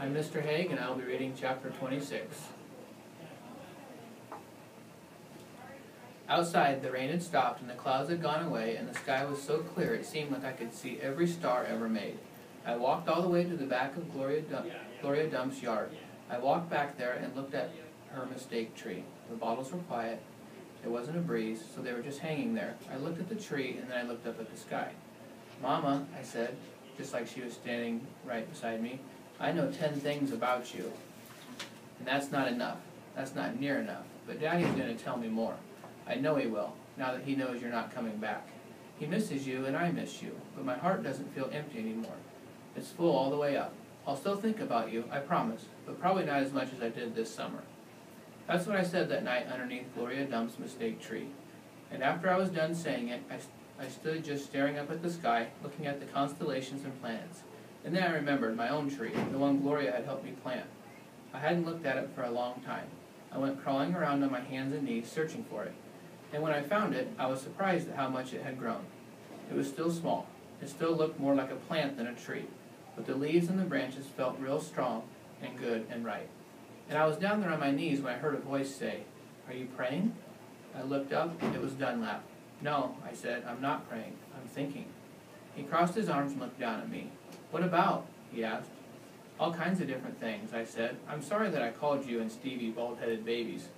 I'm Mr. Haig, and I will be reading chapter 26. Outside, the rain had stopped, and the clouds had gone away, and the sky was so clear it seemed like I could see every star ever made. I walked all the way to the back of Gloria Dump's yard. I walked back there and looked at her mistake tree. The bottles were quiet. There wasn't a breeze, so they were just hanging there. I looked at the tree, and then I looked up at the sky. "Mama," I said, just like she was standing right beside me, "I know 10 things about you. And that's not enough. That's not near enough. But Daddy's going to tell me more. I know he will, now that he knows you're not coming back. He misses you, and I miss you, but my heart doesn't feel empty anymore. It's full all the way up. I'll still think about you, I promise, but probably not as much as I did this summer." That's what I said that night underneath Gloria Dump's mistake tree. And after I was done saying it, I stood just staring up at the sky, looking at the constellations and planets. And then I remembered my own tree, the one Gloria had helped me plant. I hadn't looked at it for a long time. I went crawling around on my hands and knees, searching for it. And when I found it, I was surprised at how much it had grown. It was still small. It still looked more like a plant than a tree. But the leaves and the branches felt real strong and good and right. And I was down there on my knees when I heard a voice say, "Are you praying?" I looked up. It was Dunlap. "No," I said, "I'm not praying. I'm thinking." He crossed his arms and looked down at me. "What about?" he asked. "All kinds of different things," I said. "I'm sorry that I called you and Stevie bald-headed babies."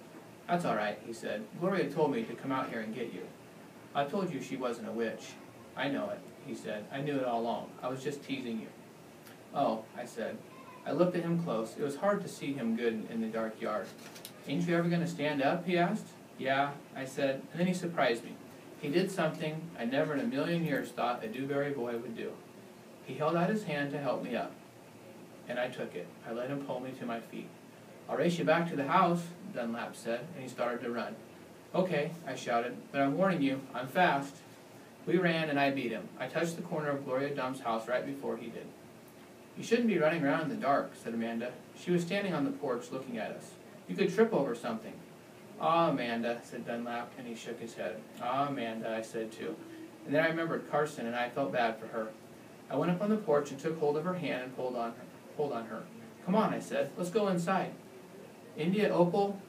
"That's all right," he said. "Gloria told me to come out here and get you." "I told you she wasn't a witch." "I know it," he said. "I knew it all along. I was just teasing you." "Oh," I said. I looked at him close. It was hard to see him good in the dark yard. "Ain't you ever going to stand up?" he asked. "Yeah," I said, and then he surprised me. He did something I never in a million years thought a Dewberry boy would do. He held out his hand to help me up, and I took it. I let him pull me to my feet. "I'll race you back to the house," Dunlap said, and he started to run. "Okay," I shouted, "but I'm warning you, I'm fast." We ran, and I beat him. I touched the corner of Gloria Dump's house right before he did. "You shouldn't be running around in the dark," said Amanda. She was standing on the porch looking at us. "You could trip over something." "Ah, Amanda," said Dunlap, and he shook his head. "Ah, Amanda," I said too. And then I remembered Carson, and I felt bad for her. I went up on the porch and took hold of her hand and pulled on her. "Come on," I said. "Let's go inside." "India Opal,"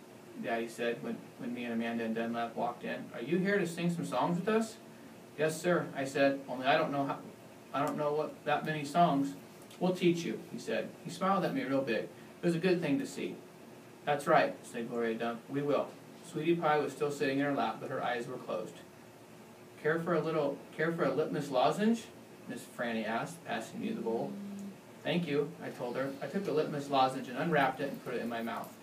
Daddy said when me and Amanda and Dunlap walked in, "are you here to sing some songs with us?" "Yes, sir," I said, "only I don't know what that many songs." "We'll teach you," he said. He smiled at me real big. It was a good thing to see. "That's right," said Gloria Dump. "We will." Sweetie Pie was still sitting in her lap, but her eyes were closed. Care for a litmus lozenge?" Miss Franny asked, passing me the bowl. "Thank you," I told her. I took the litmus lozenge and unwrapped it and put it in my mouth.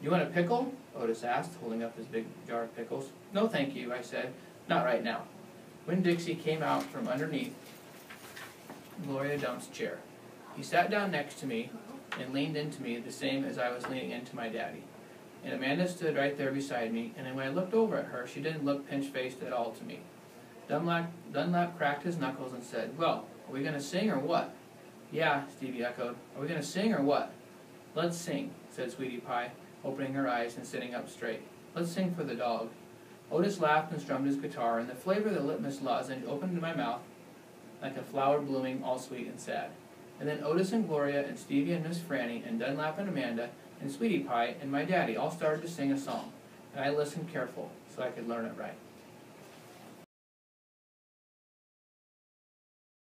"You want a pickle?" Otis asked, holding up his big jar of pickles. "No, thank you," I said. "Not right now." When Dixie came out from underneath Gloria Dump's chair. He sat down next to me and leaned into me the same as I was leaning into my daddy. And Amanda stood right there beside me, and when I looked over at her, she didn't look pinch-faced at all to me. Dunlap cracked his knuckles and said, "Well, are we going to sing or what?" "Yeah," Stevie echoed. "Are we going to sing or what?" "Let's sing," said Sweetie Pie, opening her eyes and sitting up straight. "Let's sing for the dog." Otis laughed and strummed his guitar, and the flavor of the litmus lozenge opened in my mouth like a flower blooming, all sweet and sad. And then Otis and Gloria and Stevie and Miss Franny and Dunlap and Amanda and Sweetie Pie and my daddy all started to sing a song, and I listened careful so I could learn it right.